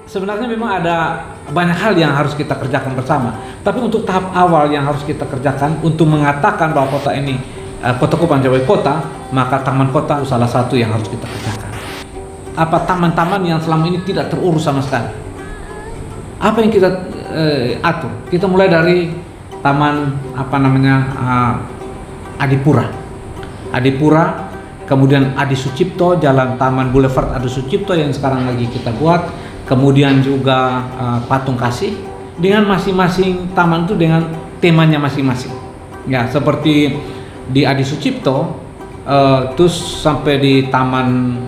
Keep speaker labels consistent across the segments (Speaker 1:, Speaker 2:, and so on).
Speaker 1: sebenarnya memang ada banyak hal yang harus kita kerjakan bersama. Tapi untuk tahap awal yang harus kita kerjakan untuk mengatakan bahwa kota ini Kota Kupang sebagai kota, maka taman kota salah satu yang harus kita kerjakan. Apa taman-taman yang selama ini tidak terurus sama sekali? Apa yang kita atur? Kita mulai dari taman Adipura, kemudian Adi Sucipto, Jalan Taman Boulevard Adi Sucipto yang sekarang lagi kita buat, kemudian juga Patung Kasih, dengan masing-masing taman itu dengan temanya masing-masing. Ya, seperti di Adi Sucipto, terus sampai di Taman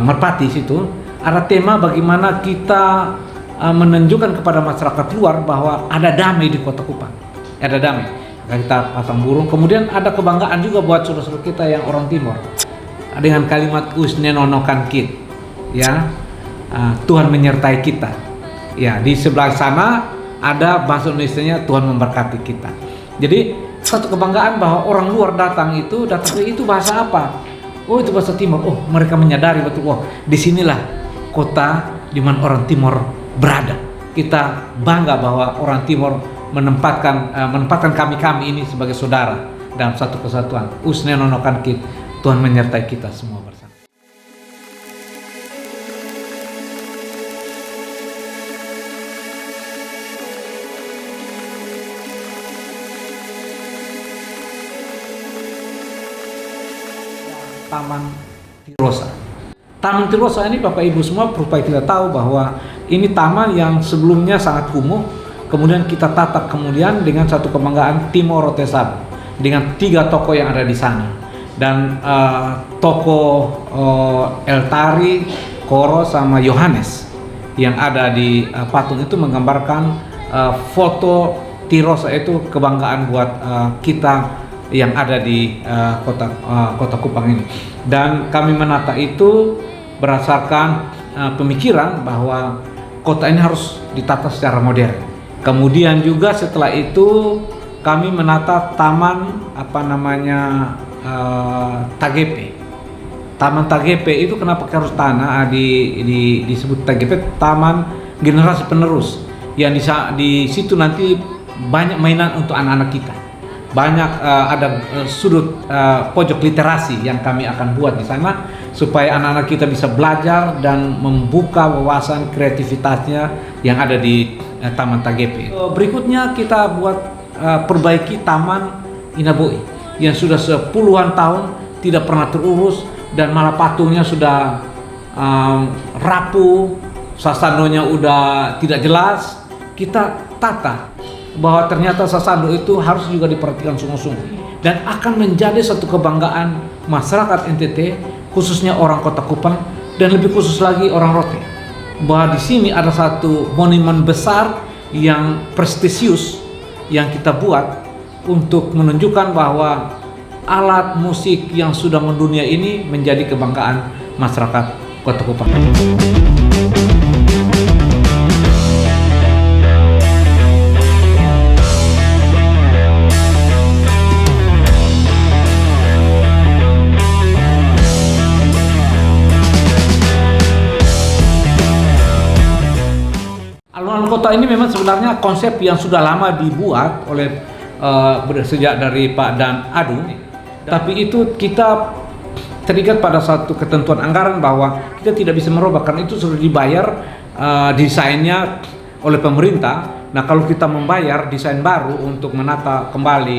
Speaker 1: Merpati situ ada tema bagaimana kita menunjukkan kepada masyarakat luar bahwa ada damai di Kota Kupang, ada damai. Kita pasang burung, kemudian ada kebanggaan juga buat saudara-saudara kita yang orang Timor dengan kalimat Usne Nonokan Kit, ya, Tuhan menyertai kita. Ya, di sebelah sana ada bahasa Indonesianya Tuhan memberkati kita. Jadi satu kebanggaan bahwa orang luar datang itu bahasa apa? Oh, itu bahasa Timor. Oh, mereka menyadari betul. Oh, disinilah kota di mana orang Timor berada. Kita bangga bahwa orang Timor menempatkan kami ini sebagai saudara dalam satu kesatuan. Usne Nonokan Kit, Tuhan menyertai kita semua bersama. Taman Tirosa. Taman Tirosa ini Bapak Ibu semua supaya kita tahu bahwa ini taman yang sebelumnya sangat kumuh, kemudian kita tata kemudian dengan satu kebanggaan Timor Rote Sabu dengan 3 toko yang ada di sana, dan toko Eltari, Koro sama Yohanes yang ada di patung itu menggambarkan foto Tirosa, itu kebanggaan buat kita yang ada di kota Kupang ini. Dan kami menata itu berdasarkan pemikiran bahwa kota ini harus ditata secara modern. Kemudian juga setelah itu kami menata taman TGP. Taman TGP itu kenapa harus tanah disebut TGP, Taman Generasi Penerus, yang di situ nanti banyak mainan untuk anak-anak kita. Banyak ada sudut pojok literasi yang kami akan buat di sana supaya anak-anak kita bisa belajar dan membuka wawasan kreativitasnya yang ada di Taman TGP. Berikutnya kita buat perbaiki Taman Inaboi yang sudah sepuluhan tahun tidak pernah terurus dan malah patungnya sudah rapuh, sasanonya udah tidak jelas. Kita tata bahwa ternyata sasando itu harus juga diperhatikan sungguh-sungguh dan akan menjadi satu kebanggaan masyarakat NTT, khususnya orang Kota Kupang dan lebih khusus lagi orang Rote, bahwa di sini ada satu monumen besar yang prestisius yang kita buat untuk menunjukkan bahwa alat musik yang sudah mendunia ini menjadi kebanggaan masyarakat Kota Kupang. Alun-alun kota ini memang sebenarnya konsep yang sudah lama dibuat oleh sejak dari Pak Dan Adu, tapi itu kita terikat pada satu ketentuan anggaran bahwa kita tidak bisa merubah karena itu sudah dibayar desainnya oleh pemerintah. Nah, kalau kita membayar desain baru untuk menata kembali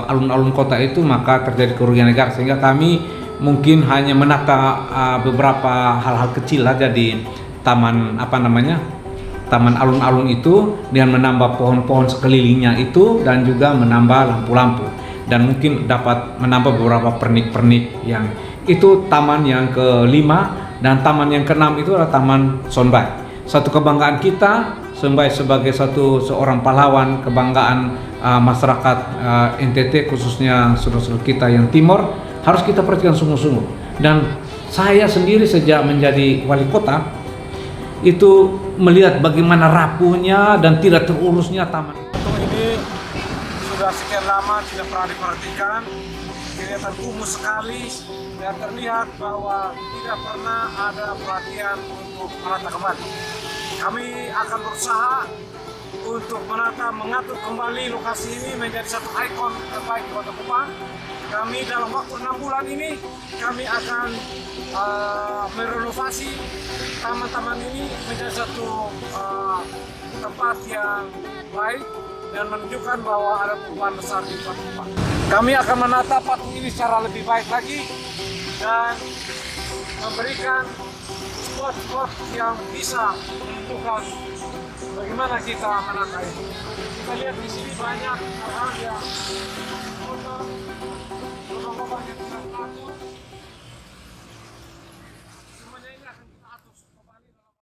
Speaker 1: alun-alun kota itu, maka terjadi kerugian negara, sehingga kami mungkin hanya menata beberapa hal-hal kecil aja di taman taman alun-alun itu dengan menambah pohon-pohon sekelilingnya itu dan juga menambah lampu-lampu dan mungkin dapat menambah beberapa pernik-pernik yang itu. Taman yang ke-5 dan taman yang ke-6 itu adalah Taman Sonbai. Satu kebanggaan kita, Sonbai sebagai seorang pahlawan, kebanggaan masyarakat NTT, khususnya saudara-saudara kita yang Timor, harus kita perhatikan sungguh-sungguh. Dan saya sendiri sejak menjadi wali kota itu melihat bagaimana rapuhnya dan tidak terurusnya taman.
Speaker 2: Ini sudah sekian lama tidak pernah diperhatikan kelihatan kumuh sekali dan terlihat bahwa tidak pernah ada perhatian untuk menata kembali. Kami akan berusaha untuk mengatur kembali lokasi ini menjadi satu ikon terbaik di Kota Kupang. Kami dalam waktu 6 bulan ini kami akan merenovasi taman-taman ini menjadi satu tempat yang baik dan menunjukkan bahwa ada perubahan besar di Kota Kupang. Kami akan menata patung ini secara lebih baik lagi dan memberikan spot-spot yang bisa menentukan bagaimana kita menata ini. Kita lihat di sini banyak hal yang kotor, lubang-lubang yang tidak teratur. Semuanya ini akan kita atur kembali dalam.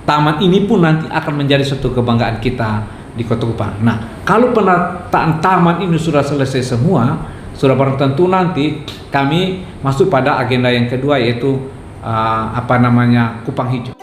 Speaker 1: Taman ini pun nanti akan menjadi suatu kebanggaan kita di Kota Kupang. Nah, kalau penataan taman ini sudah selesai semua, sudah barang tentu nanti kami masuk pada agenda yang kedua, yaitu Kupang Hijau.